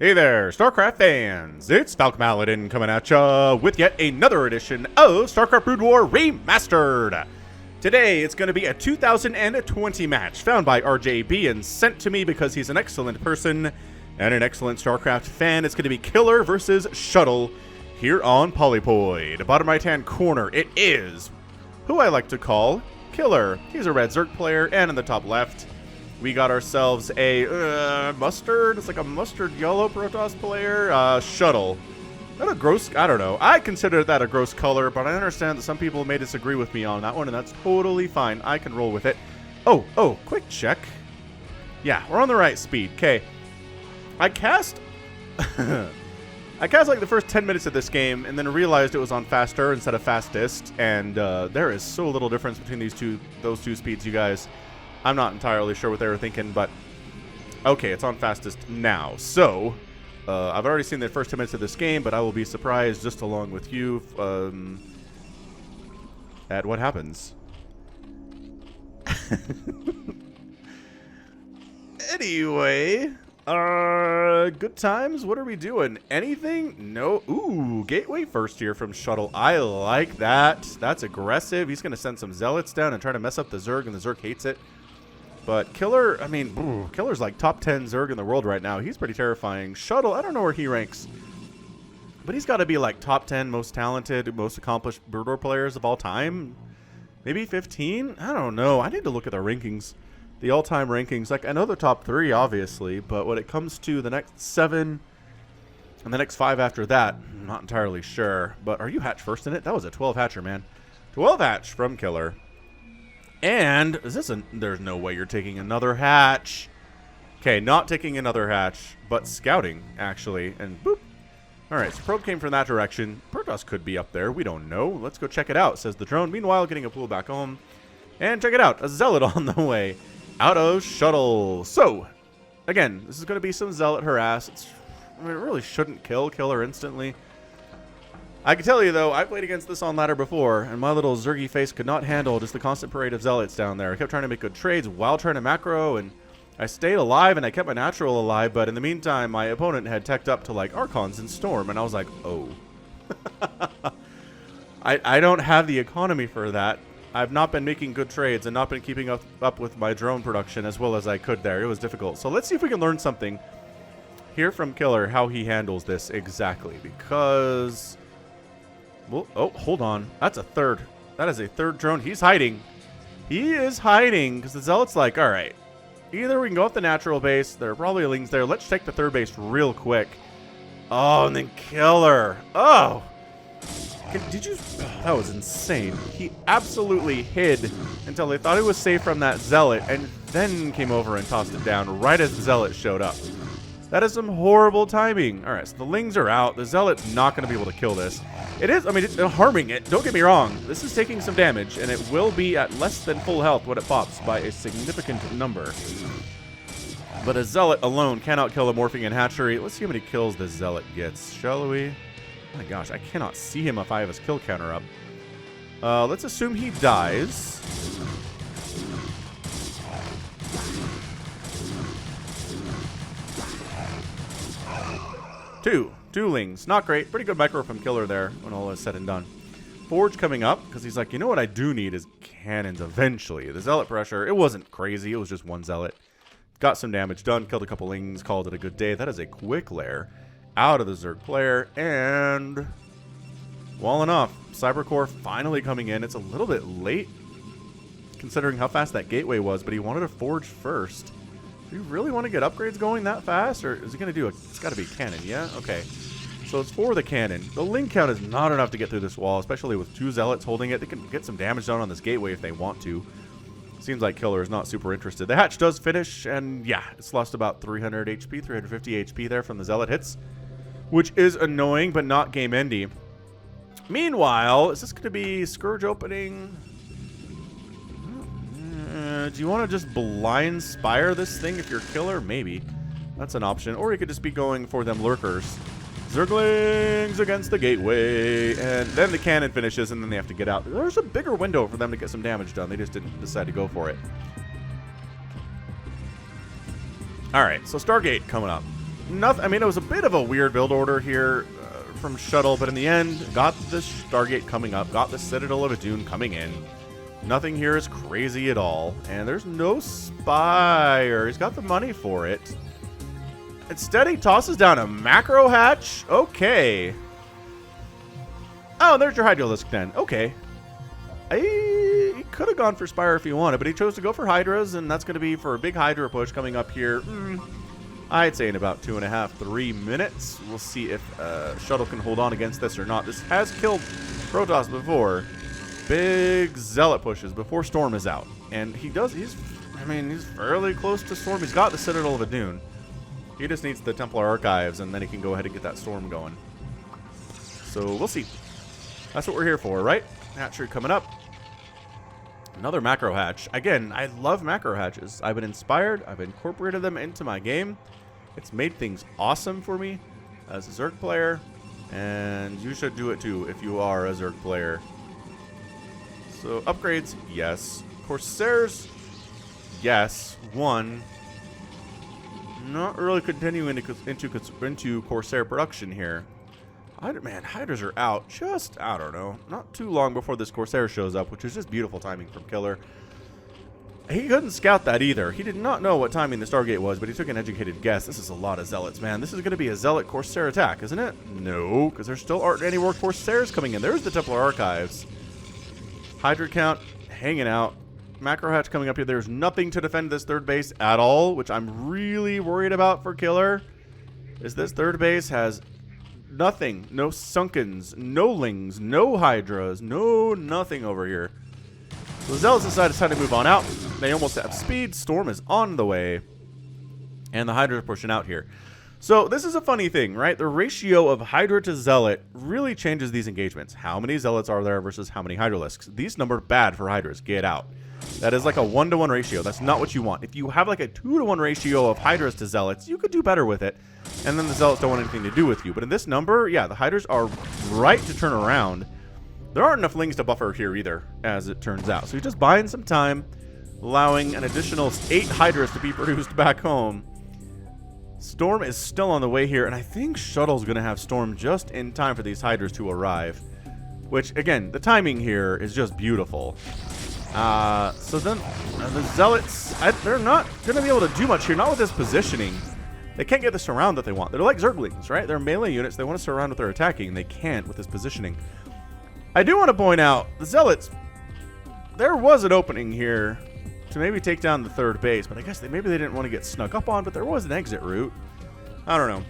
Hey there, StarCraft fans! It's Falcon Paladin coming at ya with yet another edition of StarCraft Brood War Remastered! Today, it's going to be a 2020 match found by RJB and sent to me because he's an excellent person and an excellent StarCraft fan. It's going to be Killer versus Shuttle here on Polypoid. Bottom right-hand corner, it is who I like to call Killer. He's a red Zerg player, and in the top left, we got ourselves a mustard. It's like a mustard yellow Protoss player. Shuttle. Not a gross. I don't know. I consider that a gross color, but I understand that some people may disagree with me on that one, and that's totally fine. I can roll with it. Oh, quick check. Yeah, we're on the right speed. Okay. I cast like the first 10 minutes of this game, and then realized it was on faster instead of fastest, and there is so little difference between those two speeds, you guys. I'm not entirely sure what they were thinking, but okay, it's on fastest now. So, I've already seen the first 10 minutes of this game, but I will be surprised just along with you at what happens. Anyway, good times. What are we doing? Anything? No. Ooh, gateway first here from Shuttle. I like that. That's aggressive. He's going to send some zealots down and try to mess up the Zerg, and the Zerg hates it. But Killer, I mean, Killer's like top 10 Zerg in the world right now. He's pretty terrifying. Shuttle, I don't know where he ranks, but he's got to be like top 10 most talented, most accomplished Brood War players of all time. Maybe 15? I don't know. I need to look at the rankings, the all-time rankings. Like, I know the top 3, obviously, but when it comes to the next 7 and the next 5 after that, I'm not entirely sure. But are you hatch first in it? That was a 12 hatcher, man. 12 hatch from Killer. And is this there's no way you're taking another hatch. Okay, not taking another hatch, but scouting, actually. And boop. Alright, so probe came from that direction. Protoss could be up there. We don't know. Let's go check it out, says the drone. Meanwhile, getting a pool back home. And check it out. A zealot on the way out of Shuttle. So, again, this is going to be some zealot harass. It really shouldn't kill Killer instantly. I can tell you, though, I played against this on ladder before, and my little Zergy face could not handle just the constant parade of zealots down there. I kept trying to make good trades while trying to macro, and I stayed alive, and I kept my natural alive, but in the meantime, my opponent had teched up to, like, Archons and Storm, and I was like, oh. I don't have the economy for that. I've not been making good trades and not been keeping up with my drone production as well as I could there. It was difficult. So let's see if we can learn something here from Killer, how he handles this exactly, because... Well, oh, hold on. That's a third. That is a third drone. He's hiding. He is hiding because the Zealot's like, all right, either we can go up the natural base. There are probably lings there. Let's check the third base real quick. Oh, and then Killer. Oh. Did you? Oh, that was insane. He absolutely hid until they thought he was safe from that Zealot and then came over and tossed it down right as the Zealot showed up. That is some horrible timing. All right, so the lings are out. The Zealot's not going to be able to kill this. It is, I mean, it's harming it. Don't get me wrong. This is taking some damage, and it will be at less than full health when it pops by a significant number. But a Zealot alone cannot kill a Morphing and Hatchery. Let's see how many kills this Zealot gets, shall we? Oh my gosh, I cannot see him if I have his kill counter up. Let's assume he dies. Two lings. Not great. Pretty good micro from Killer there when all is said and done. Forge coming up because he's like, you know what I do need is cannons eventually. The Zealot pressure, it wasn't crazy. It was just one Zealot. Got some damage done. Killed a couple lings. Called it a good day. That is a quick lair out of the Zerg player. And well enough. Cybercore finally coming in. It's a little bit late considering how fast that gateway was, but he wanted to Forge first. Do you really want to get upgrades going that fast? Or is he going to do it's got to be cannon, yeah? Okay. So it's for the cannon. The ling count is not enough to get through this wall, especially with 2 zealots holding it. They can get some damage done on this gateway if they want to. Seems like Killer is not super interested. The hatch does finish, and yeah, it's lost about 300 HP, 350 HP there from the zealot hits, which is annoying, but not game-ending. Meanwhile, is this going to be Scourge opening? Do you want to just blind spire this thing if you're Killer? Maybe. That's an option. Or you could just be going for them lurkers. Zerglings against the gateway. And then the cannon finishes, and then they have to get out. There's a bigger window for them to get some damage done. They just didn't decide to go for it. Alright, so Stargate coming up. nothing. I mean, it was a bit of a weird build order here from Shuttle, but in the end, got the Stargate coming up, got the Citadel of Adun coming in. Nothing here is crazy at all, and there's no Spire. He's got the money for it. Instead, he tosses down a macro hatch. Okay. Oh, there's your Hydralisk then. Okay. He could have gone for Spire if he wanted, but he chose to go for Hydras, and that's going to be for a big Hydra push coming up here. I'd say in about 2.5, 3 minutes. We'll see if Shuttle can hold on against this or not. This has killed Protoss before. Big Zealot pushes before Storm is out. And he's fairly close to Storm. He's got the Citadel of Adun. He just needs the Templar Archives, and then he can go ahead and get that Storm going. So we'll see. That's what we're here for, right? Hatchery coming up. Another macro hatch. Again, I love macro hatches. I've been inspired. I've incorporated them into my game. It's made things awesome for me as a Zerg player. And you should do it too if you are a Zerg player. So upgrades, yes. Corsairs, yes. One. Not really continuing into Corsair production here. Man, Hydras are out just, I don't know, not too long before this Corsair shows up, which is just beautiful timing from Killer. He couldn't scout that either. He did not know what timing the Stargate was, but he took an educated guess. This is a lot of Zealots, man. This is going to be a Zealot Corsair attack, isn't it? No, because there still aren't any more Corsairs coming in. There's the Templar Archives. Hydra count hanging out. Macro hatch coming up here. There's nothing to defend this third base at all, which I'm really worried about for Killer. Is this third base has nothing. No Sunkens, no Lings, no Hydras, no nothing over here. So the Zealots decide to move on out. They almost have speed. Storm is on the way. And the Hydra are pushing out here. So this is a funny thing, right? The ratio of Hydra to Zealot really changes these engagements. How many Zealots are there versus how many Hydralisks? These numbers bad for Hydras. Get out. That is like a 1-to-1 ratio. That's not what you want. If you have like a 2-to-1 ratio of Hydras to Zealots, you could do better with it. And then the Zealots don't want anything to do with you. But in this number, yeah, the Hydras are right to turn around. There aren't enough Lings to buffer here either, as it turns out. So you're just buying some time, allowing an additional 8 Hydras to be produced back home. Storm is still on the way here, and I think Shuttle's going to have Storm just in time for these Hydras to arrive. Which, again, the timing here is just beautiful. So then the Zealots, they're not going to be able to do much here, not with this positioning. They can't get the surround that they want. They're like Zerglings, right? They're melee units. They want to surround what they're attacking, and they can't with this positioning. I do want to point out, the Zealots, there was an opening here to maybe take down the third base, but I guess maybe they didn't want to get snuck up on, but there was an exit route. I don't know.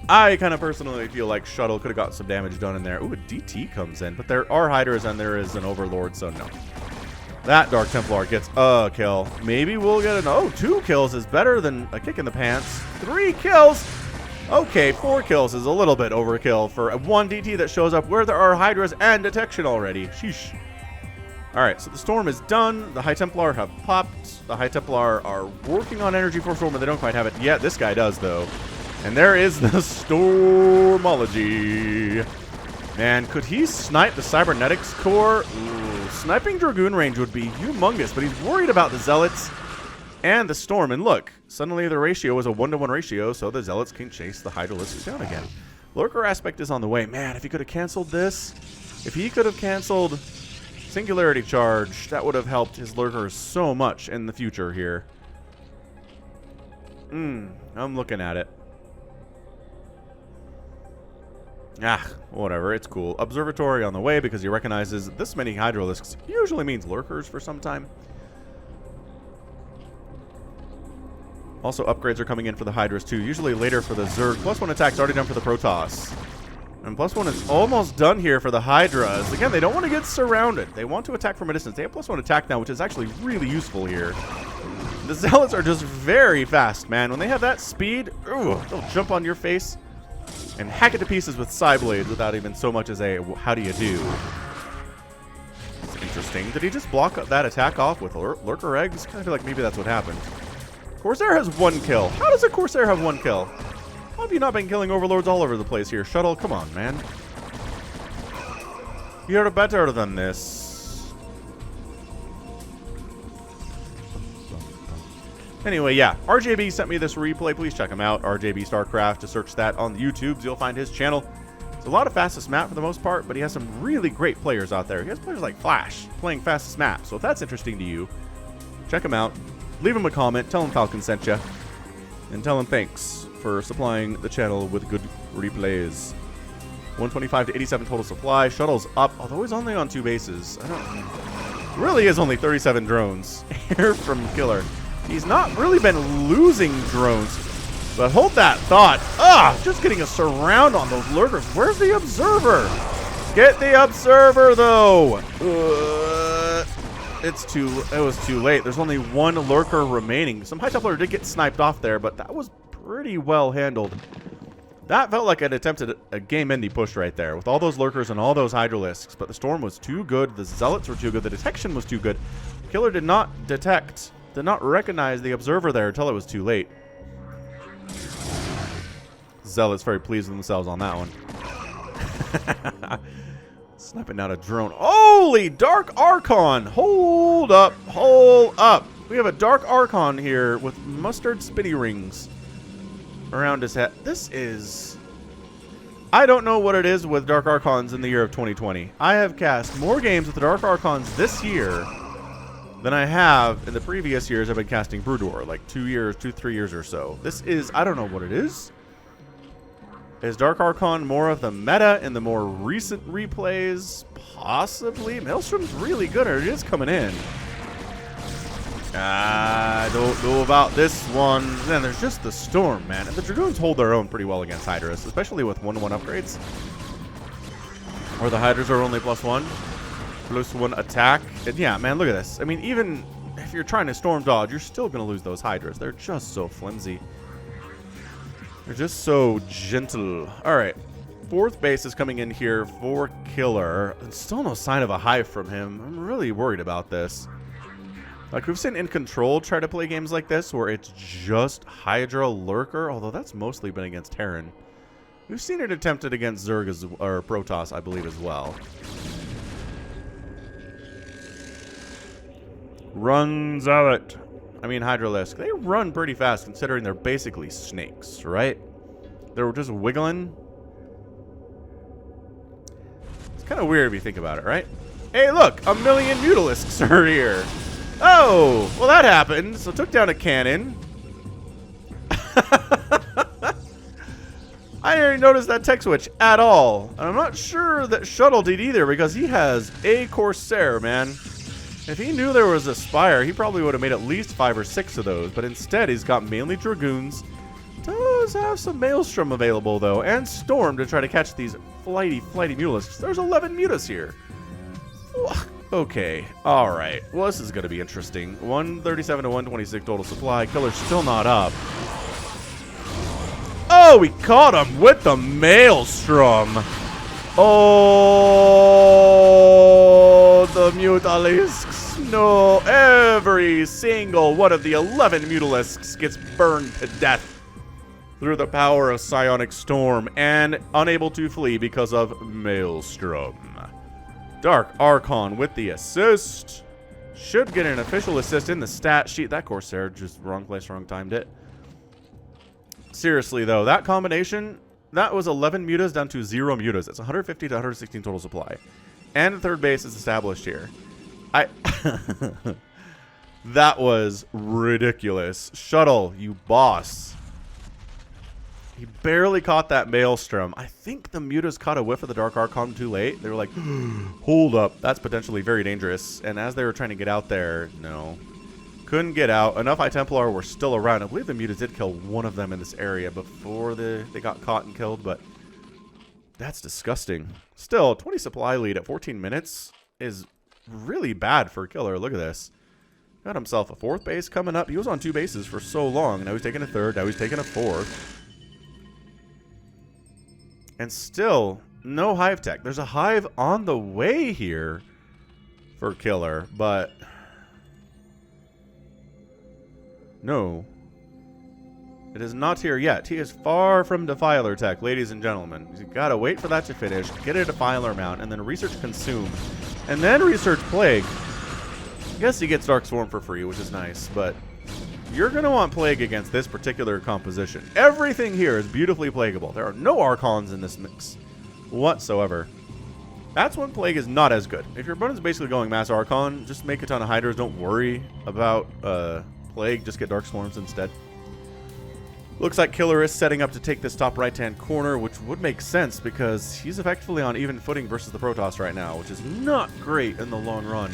I kind of personally feel like Shuttle could have gotten some damage done in there. Ooh, a DT comes in, but there are Hydras and there is an Overlord, so no. That Dark Templar gets a kill. Maybe we'll get an... Oh, 2 kills is better than a kick in the pants. 3 kills! Okay, 4 kills is a little bit overkill for a 1 DT that shows up where there are Hydras and detection already. Sheesh. Alright, so the Storm is done. The High Templar have popped. The High Templar are working on Energy Force Storm, but they don't quite have it yet. This guy does, though. And there is the Stormology. Man, could he snipe the Cybernetics core? Ooh, sniping Dragoon range would be humongous, but he's worried about the Zealots and the Storm. And look, suddenly the ratio is a 1-to-1 ratio, so the Zealots can chase the Hydralisks down again. Lurker aspect is on the way. Man, if he could have canceled this, if he could have canceled Singularity Charge, that would have helped his Lurkers so much in the future here. I'm looking at it. Whatever, it's cool. Observatory on the way because he recognizes this many Hydralisks usually means Lurkers for some time. Also, upgrades are coming in for the Hydras too, usually later for the Zerg. +1 attack's already done for the Protoss. And +1 is almost done here for the Hydras. Again, they don't want to get surrounded. They want to attack from a distance. They have +1 attack now, which is actually really useful here. The Zealots are just very fast, man. When they have that speed, ooh, they'll jump on your face and hack it to pieces with Psyblades without even so much as a how do you do. It's interesting. Did he just block that attack off with Lurker Eggs? Kind of feel like maybe that's what happened. Corsair has 1 kill. How does a Corsair have 1 kill? How have you not been killing Overlords all over the place here? Shuttle, come on, man. You're better than this. Anyway, yeah, RJB sent me this replay. Please check him out, RJB StarCraft. To search that on the YouTubes, you'll find his channel. It's a lot of fastest map for the most part, but he has some really great players out there. He has players like Flash playing fastest map. So if that's interesting to you, check him out. Leave him a comment. Tell him Falcon sent you. And tell him thanks for supplying the channel with good replays. 125 to 87 total supply. Shuttle's up, although he's only on 2 bases. Really is only 37 drones here from Killer. He's not really been losing drones, but hold that thought. Just getting a surround on those lurkers. Where's the observer? Get the observer, though. It was too late. There's only 1 lurker remaining. Some High Templar did get sniped off there, but that was pretty well handled. That felt like an attempt at a game-ending push right there, with all those lurkers and all those Hydralisks, but the storm was too good, the zealots were too good, the detection was too good. Killer did not detect, did not recognize the observer there until it was too late. Zealots very pleased with themselves on that one. Sniping out a drone. Holy Dark Archon! Hold up, hold up. We have a Dark Archon here with mustard spinny rings around his head. This is... I don't know what it is with Dark Archons in the year of 2020. I have cast more games with the Dark Archons this year than I have in the previous years I've been casting Broodor, like 3 years or so. This is... I don't know what it is. Is Dark Archon more of the meta in the more recent replays? Possibly. Maelstrom's really good, or it is coming in. I don't know about this one. Then there's just the Storm, man. And the Dragoons hold their own pretty well against Hydras, especially with 1-1 upgrades. Or the Hydras are only +1. +1 attack. And yeah, man, look at this. I mean, even if you're trying to Storm dodge, you're still going to lose those Hydras. They're just so flimsy. They're just so gentle. All right. 4th base is coming in here for Killer. And still no sign of a hive from him. I'm really worried about this. Like, we've seen In Control try to play games like this where it's just Hydra Lurker, although that's mostly been against Terran. We've seen it attempted against Zerg or Protoss, I believe, as well. Run Zealot. I mean, Hydralisk. They run pretty fast considering they're basically snakes, right? They're just wiggling. It's kind of weird if you think about it, right? Hey, look! 1 million Mutalisks are here! Oh, well that happened. So took down a cannon. I didn't notice that tech switch at all. And I'm not sure that Shuttle did either because he has a Corsair, man. If he knew there was a Spire, he probably would have made at least 5 or 6 of those. But instead, he's got mainly Dragoons. Does have some Maelstrom available, though. And Storm to try to catch these flighty Mutalisks. There's 11 Mutas here. Okay, alright. Well, this is going to be interesting. 137 to 126 total supply. Killer's still not up. Oh, we caught him with the Maelstrom. Oh, the Mutalisks. No, every single one of the 11 Mutalisks gets burned to death through the power of Psionic Storm and unable to flee because of Maelstrom. Dark Archon with the assist. Should get an official assist in the stat sheet. That Corsair just wrong place, wrong timed it. Seriously, though, that combination, that was 11 mutas down to 0 mutas. It's 150 to 116 total supply. And the 3rd base is established here. That was ridiculous. Shuttle, you boss. He barely caught that Maelstrom. I think the Mutas caught a whiff of the Dark Archon too late. They were like, hold up. That's potentially very dangerous. And as they were trying to get out there, no. Couldn't get out. Enough High Templar were still around. I believe the Mutas did kill one of them in this area before they got caught and killed, but that's disgusting. Still, 20 supply lead at 14 minutes is really bad for Killer. Look at this. Got himself a 4th base coming up. He was on 2 bases for so long. Now he's taking a 3rd. Now he's taking a 4th. And still, no hive tech. There's a hive on the way here for Killer, but no. It is not here yet. He is far from Defiler tech, ladies and gentlemen. You've got to wait for that to finish, get a Defiler mount, and then research Consume. And then research Plague. I guess he gets Dark Swarm for free, which is nice, but you're going to want Plague against this particular composition. Everything here is beautifully plagueable. There are no Archons in this mix whatsoever. That's when Plague is not as good. If your opponent's basically going Mass Archon, just make a ton of Hydras. Don't worry about Plague. Just get Dark Swarms instead. Looks like Killer is setting up to take this top right-hand corner, which would make sense because he's effectively on even footing versus the Protoss right now, which is not great in the long run.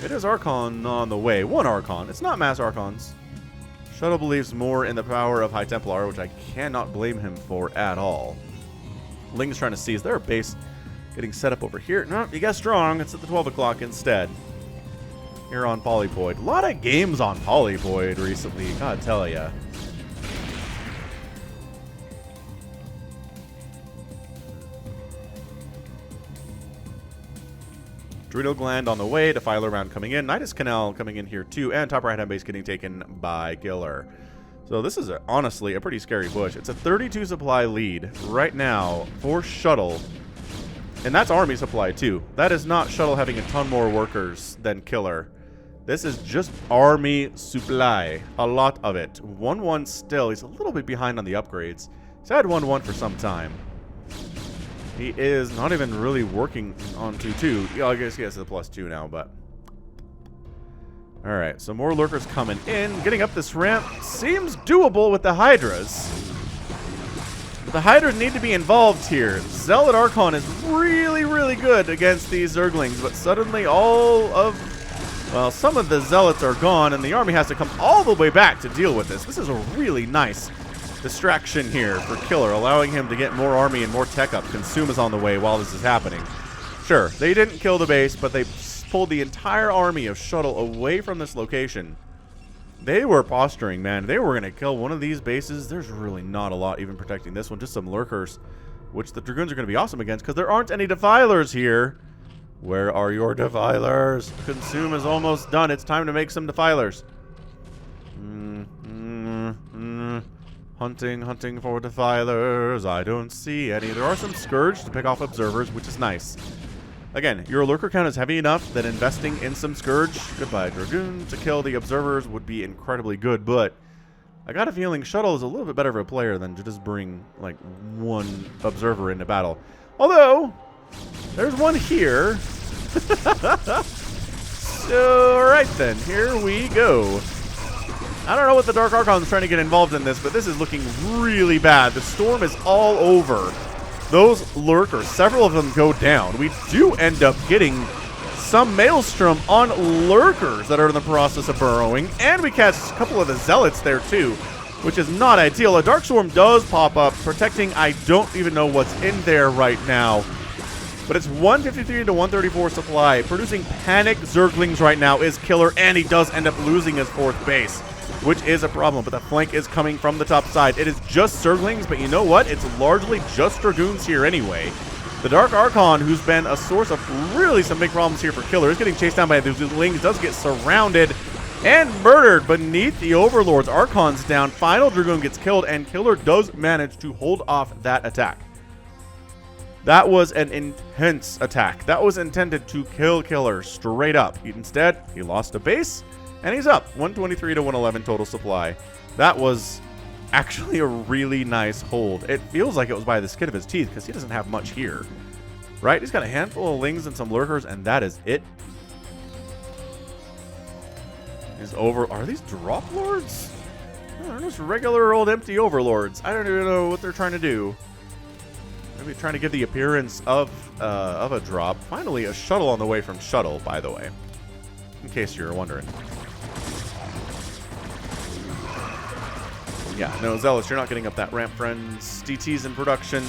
It is Archon on the way. One Archon. It's not Mass Archons. Shuttle believes more in the power of High Templar, which I cannot blame him for at all. Ling's trying to seize their base, getting set up over here. No, you guessed wrong. It's at the 12 o'clock instead. Here on Polypoid. A lot of games on Polypoid recently, gotta tell ya. Adrenal Gland on the way, Defiler round coming in, Nidus Canal coming in here too, and top right-hand base getting taken by Killer. So this is honestly a pretty scary push. It's a 32 supply lead right now for Shuttle, and that's army supply too. That is not Shuttle having a ton more workers than Killer. This is just army supply, a lot of it. 1-1 still, he's a little bit behind on the upgrades. He's had 1-1 for some time. He is not even really working on 2-2. Yeah, I guess he has the +2 now, but... Alright, so more lurkers coming in. Getting up this ramp seems doable with the Hydras. But the Hydras need to be involved here. Zealot Archon is really, really good against these Zerglings, but suddenly all of... Well, some of the Zealots are gone, and the army has to come all the way back to deal with this. This is a really nice distraction here for Killer, allowing him to get more army and more tech up. Consume is on the way while this is happening. Sure, they didn't kill the base, but they pulled the entire army of Shuttle away from this location. They were posturing, man. They were going to kill one of these bases. There's really not a lot even protecting this one. Just some lurkers, which the Dragoons are going to be awesome against because there aren't any Defilers here. Where are your Defilers? Consume is almost done. It's time to make some Defilers. Hunting for Defilers. I don't see any. There are some Scourge to pick off Observers, which is nice. Again, your lurker count is heavy enough that investing in some Scourge, goodbye Dragoon, to kill the Observers would be incredibly good, but I got a feeling Shuttle is a little bit better of a player than to just bring, like, one Observer into battle. Although, there's one here. So, alright then, here we go. I don't know what the Dark Archon is trying to get involved in this, but this is looking really bad. The storm is all over. Those lurkers, several of them go down. We do end up getting some Maelstrom on lurkers that are in the process of burrowing, and we catch a couple of the Zealots there too, which is not ideal. A Dark Swarm does pop up, protecting I don't even know what's in there right now. But it's 153 to 134 supply. Producing panic Zerglings right now is Killer, and he does end up losing his 4th base, which is a problem, but the flank is coming from the top side. It is just Zerglings, but you know what? It's largely just Dragoons here anyway. The Dark Archon, who's been a source of really some big problems here for Killer, is getting chased down by the Zerglings, does get surrounded and murdered beneath the Overlords. Archon's down, final Dragoon gets killed, and Killer does manage to hold off that attack. That was an intense attack. That was intended to kill Killer straight up. Instead, he lost a base, and he's up 123 to 111 total supply. That was actually a really nice hold. It feels like it was by the skin of his teeth because he doesn't have much here. Right? He's got a handful of Lings and some Lurkers, and that is it. He's over. Are these Drop Lords? No, they're just regular old empty Overlords. I don't even know what they're trying to do. Maybe trying to give the appearance of a drop. Finally, a Shuttle on the way from Shuttle, by the way. In case you're wondering. Yeah, no, Zealous, you're not getting up that ramp, friends. DT's in production.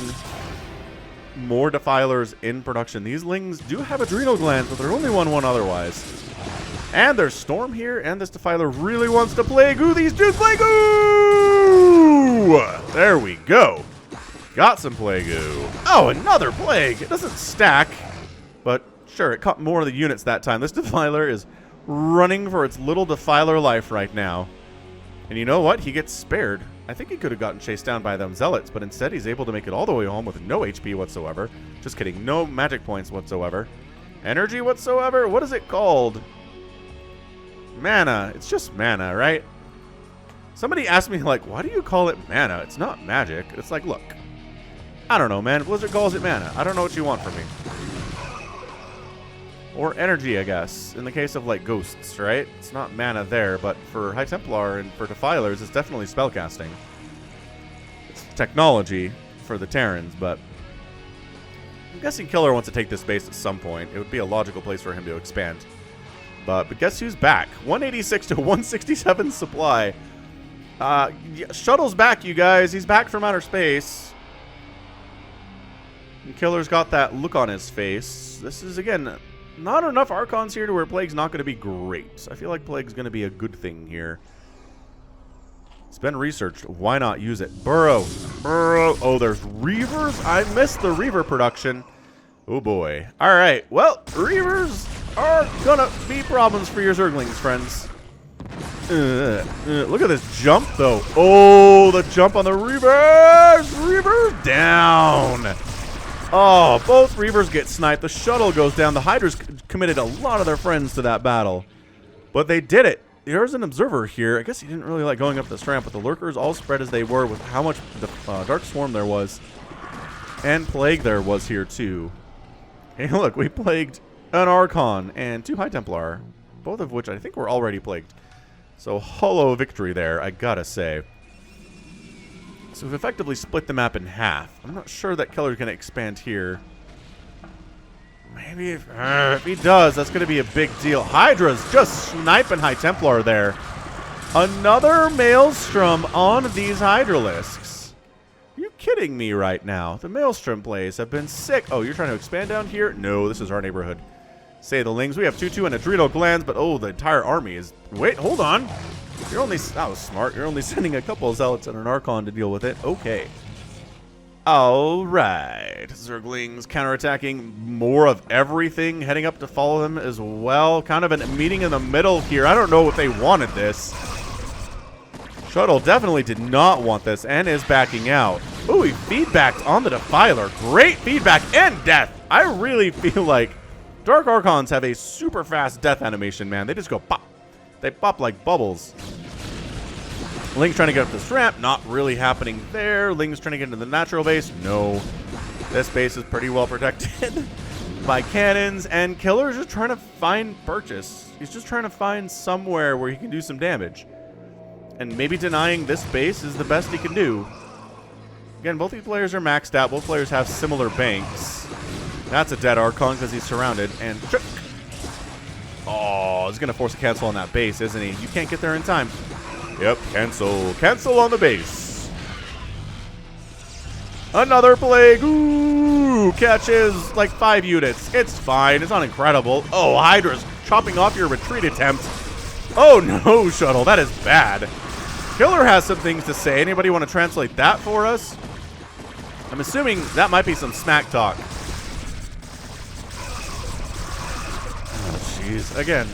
More Defilers in production. These Lings do have Adrenal Glands, but they're only 1-1 otherwise. And there's Storm here, and this Defiler really wants to play goo. These dudes play goo! There we go. Got some Plague goo. Oh, another Plague. It doesn't stack, but sure, it caught more of the units that time. This Defiler is running for its little Defiler life right now. And you know what? He gets spared. I think he could have gotten chased down by them Zealots, but instead he's able to make it all the way home with no HP whatsoever. Just kidding. No magic points whatsoever. Energy whatsoever? What is it called? Mana. It's just mana, right? Somebody asked me, like, why do you call it mana? It's not magic. It's like, look. I don't know, man. Blizzard calls it mana. I don't know what you want from me. Or energy, I guess. In the case of, like, ghosts, right? It's not mana there, but for High Templar and for Defilers, it's definitely spellcasting. It's technology for the Terrans, but I'm guessing Killer wants to take this base at some point. It would be a logical place for him to expand. But guess who's back? 186 to 167 supply. Yeah, Shuttle's back, you guys. He's back from outer space. And Killer's got that look on his face. This is, again, not enough Archons here to where Plague's not going to be great. I feel like Plague's going to be a good thing here. It's been researched. Why not use it? Burrow. Burrow. Oh, there's Reavers? I missed the Reaver production. Oh, boy. All right. Well, Reavers are going to be problems for your Zerglings, friends. Look at this jump, though. Oh, the jump on the Reavers. Reavers down. Oh, both Reavers get sniped. The shuttle goes down. The Hydras committed a lot of their friends to that battle. But they did it. There's an observer here. I guess he didn't really like going up this ramp, but the lurkers all spread as they were with how much the Dark Swarm there was. And Plague there was here, too. Hey, look, we plagued an Archon and 2 High Templar, both of which I think were already plagued. So, hollow victory there, I gotta say. So we've effectively split the map in half. I'm not sure that Killer's going to expand here. Maybe if he does, that's going to be a big deal. Hydra's just sniping High Templar there. Another Maelstrom on these Hydralisks. Are you kidding me right now? The Maelstrom plays have been sick. Oh, you're trying to expand down here? No, this is our neighborhood. Say the Lings. We have 2-2 and Adrenal Glands, but oh, the entire army is... Wait, hold on. You're only... That was smart. You're only sending a couple of Zealots and an Archon to deal with it. Okay. Alright. Zerglings counterattacking more of everything. Heading up to follow them as well. Kind of a meeting in the middle here. I don't know if they wanted this. Shuttle definitely did not want this and is backing out. Ooh, he feedbacked on the Defiler. Great feedback and death. I really feel like Dark Archons have a super fast death animation, man. They just go pop. They pop like bubbles. Ling's trying to get up this ramp. Not really happening there. Ling's trying to get into the natural base. No. This base is pretty well protected by cannons. And Killer's just trying to find purchase. He's just trying to find somewhere where he can do some damage. And maybe denying this base is the best he can do. Again, both these players are maxed out. Both players have similar banks. That's a dead Archon because he's surrounded. And oh, he's going to force a cancel on that base, isn't he? You can't get there in time. Yep, cancel. Cancel on the base. Another Plague. Ooh, catches like 5 units. It's fine. It's not incredible. Oh, Hydra's chopping off your retreat attempt. Oh, no, Shuttle. That is bad. Killer has some things to say. Anybody want to translate that for us? I'm assuming that might be some smack talk. Jeez. Again,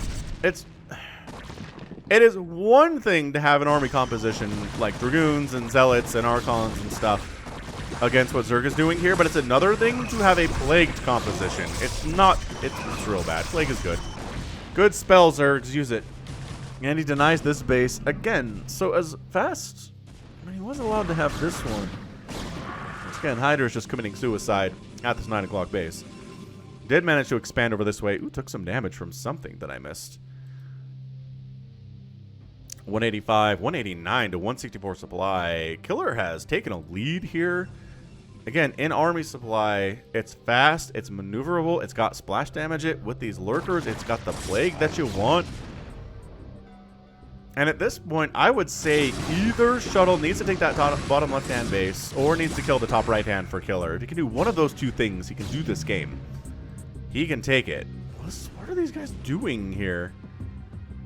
it is one thing to have an army composition like Dragoons and Zealots and Archons and stuff against what Zerg is doing here, but it's another thing to have a Plagued composition. It's not, it's real bad. Plague is good. Good spell, Zergs, use it. And he denies this base again. So as fast, I mean, he wasn't allowed to have this one. Once again, Hydra's just committing suicide at this 9 o'clock base. Did manage to expand over this way. Ooh, took some damage from something that I missed. 185, 189 to 164 supply. Killer has taken a lead here. Again, in army supply, it's fast, it's maneuverable, it's got splash damage it with these lurkers, it's got the plague that you want. And at this point, I would say either Shuttle needs to take that bottom left-hand base or needs to kill the top right-hand for Killer. If he can do one of those two things, he can do this game. He can take it. What are these guys doing here?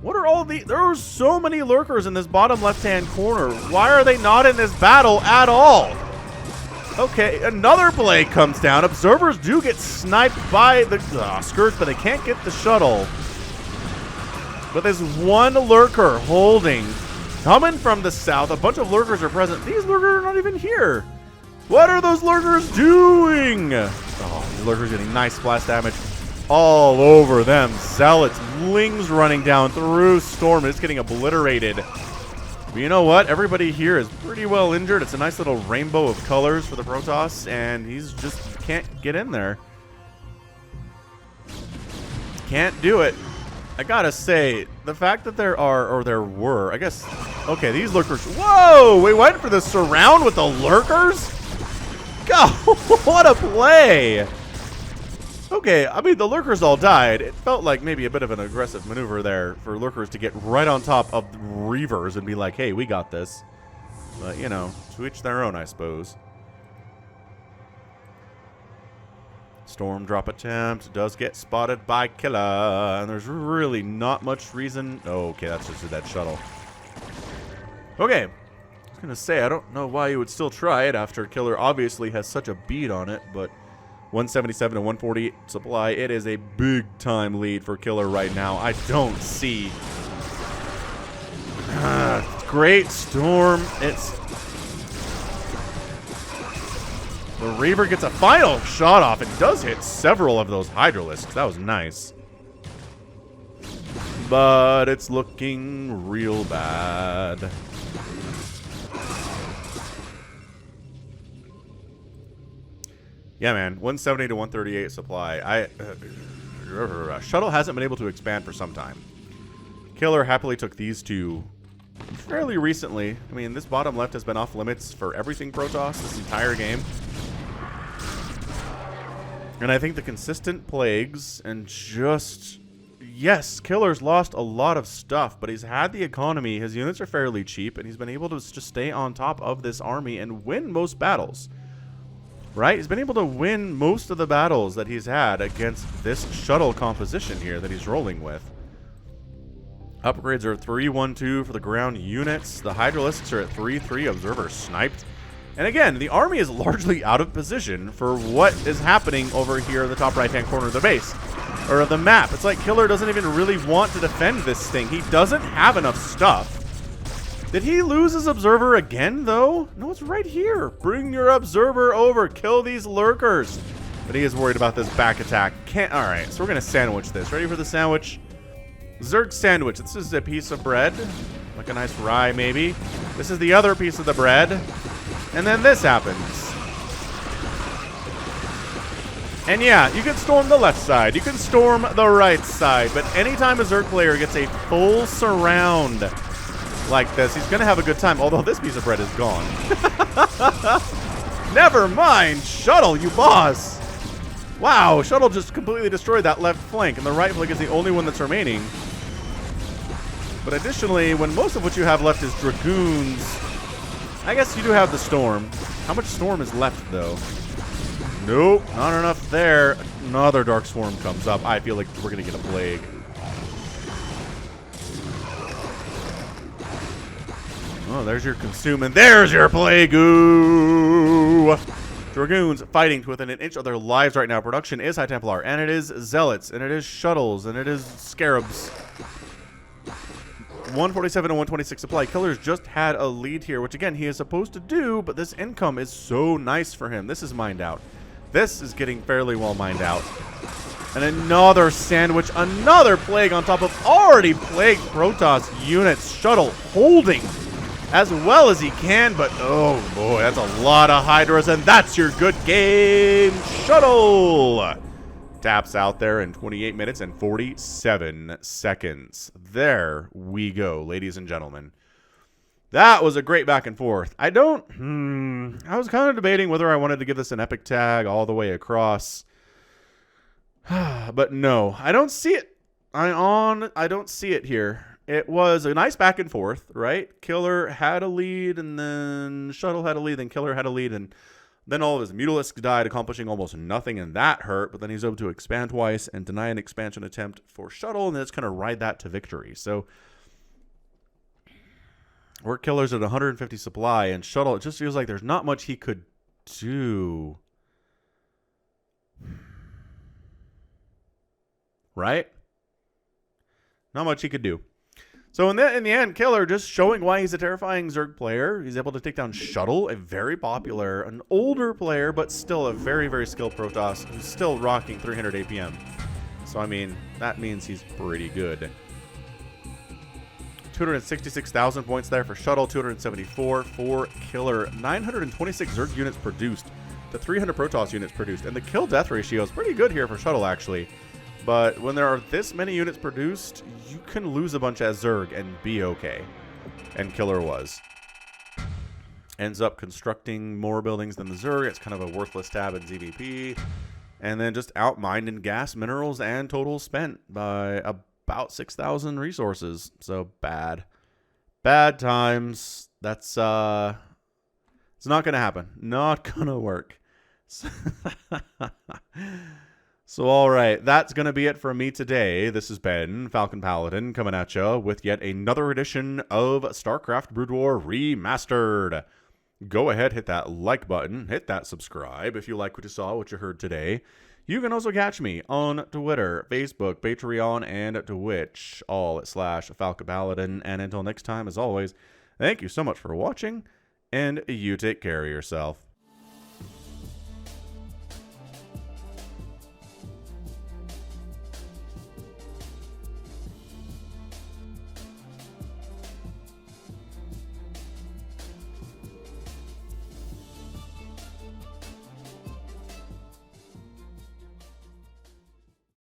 What are all the... There are so many lurkers in this bottom left-hand corner. Why are they not in this battle at all? Okay, another Plague comes down. Observers do get sniped by the skirts, but they can't get the Shuttle. But there's one lurker holding. Coming from the south. A bunch of lurkers are present. These lurkers are not even here. What are those lurkers doing? Oh, the lurkers getting nice splash damage all over them. Zealots, Lings running down through Storm. It's getting obliterated. But you know what? Everybody here is pretty well injured. It's a nice little rainbow of colors for the Protoss, and he's just can't get in there. Can't do it. I gotta say, the fact that there are, or there were, I guess, okay, these lurkers. Whoa! We went for the surround with the lurkers? God, what a play! Okay, I mean, the lurkers all died. It felt like maybe a bit of an aggressive maneuver there for lurkers to get right on top of Reavers and be like, hey, we got this. But, you know, to each their own, I suppose. Storm drop attempt does get spotted by Killer, and there's really not much reason. Oh, okay, that's just a dead shuttle. Okay, I was gonna say, I don't know why you would still try it after Killer obviously has such a beat on it, but 177 and 148 supply, it is a big time lead for Killer right now. I don't see. Great Storm. It's the Reaver gets a final shot off and does hit several of those Hydralisks. That was nice. But it's looking real bad. Yeah, man. 170 to 138 supply. Shuttle hasn't been able to expand for some time. Killer happily took these two fairly recently. I mean, this bottom left has been off limits for everything Protoss this entire game. And I think the consistent plagues and just... Yes, Killer's lost a lot of stuff, but he's had the economy. His units are fairly cheap, and he's been able to just stay on top of this army and win most battles. Right? He's been able to win most of the battles that he's had against this shuttle composition here that he's rolling with. Upgrades are 3-1-2 for the ground units. The Hydralisks are at 3-3. Observers sniped. And again, the army is largely out of position for what is happening over here in the top right-hand corner of the base. Or of the map. It's like Killer doesn't even really want to defend this thing. He doesn't have enough stuff. Did he lose his observer again, though? No, it's right here. Bring your observer over. Kill these lurkers. But he is worried about this back attack. Can't. All right, so we're going to sandwich this. Ready for the sandwich? Zerg sandwich. This is a piece of bread. Like a nice rye, maybe. This is the other piece of the bread. And then this happens. And yeah, you can storm the left side. You can storm the right side. But anytime a Zerg player gets a full surround like this, he's going to have a good time. Although this piece of bread is gone. Never mind. Shuttle, you boss. Wow, Shuttle just completely destroyed that left flank. And the right flank is the only one that's remaining. But additionally, when most of what you have left is Dragoons, I guess you do have the Storm. How much Storm is left, though? Nope, not enough there. Another Dark Swarm comes up. I feel like we're going to get a Plague. Oh, there's your Consume, and there's your Plague. Ooh! Dragoons fighting to within an inch of their lives right now. Production is High Templar, and it is Zealots, and it is Shuttles, and it is Scarabs. 147 and 126 supply. Killer's just had a lead here, which again he is supposed to do, but this income is so nice for him. This is mined out. This is getting fairly well mined out. And another sandwich, another plague on top of already plagued Protoss units. Shuttle holding as well as he can, but oh boy, that's a lot of Hydras, and that's your good game. Shuttle taps out there in 28 minutes and 47 seconds. There we go, ladies and gentlemen. That was a great back and forth. I was kind of debating whether I wanted to give this an epic tag all the way across. But no, I don't see it. I don't see it here. It was a nice back and forth, right? Killer had a lead, and then Shuttle had a lead, then Killer had a lead, and then all of his Mutalisks died, accomplishing almost nothing, and that hurt. But then he's able to expand twice and deny an expansion attempt for Shuttle, and then it's going to ride that to victory. So we're Killer's at 150 supply, and Shuttle, it just feels like there's not much he could do. Right? Not much he could do. So in the end, Killer just showing why he's a terrifying Zerg player. He's able to take down Shuttle, a very popular, an older player, but still a very, very skilled Protoss who's still rocking 300 APM. So, I mean, that means he's pretty good. 266,000 points there for Shuttle, 274 for Killer, 926 Zerg units produced to 300 Protoss units produced. And the kill-death ratio is pretty good here for Shuttle, actually. But when there are this many units produced, you can lose a bunch as Zerg and be okay. And Killer was. Ends up constructing more buildings than the Zerg. It's kind of a worthless tab in ZVP. And then just outmined in gas, minerals, and total spent by about 6,000 resources. So bad. Bad times. That's, it's not going to happen. Not going to work. So, all right. That's going to be it for me today. This has been Falcon Paladin coming at you with yet another edition of StarCraft Brood War Remastered. Go ahead, hit that like button, hit that subscribe if you like what you saw, what you heard today. You can also catch me on Twitter, Facebook, Patreon, and Twitch, all at /Falcon Paladin. And until next time, as always, thank you so much for watching, and you take care of yourself.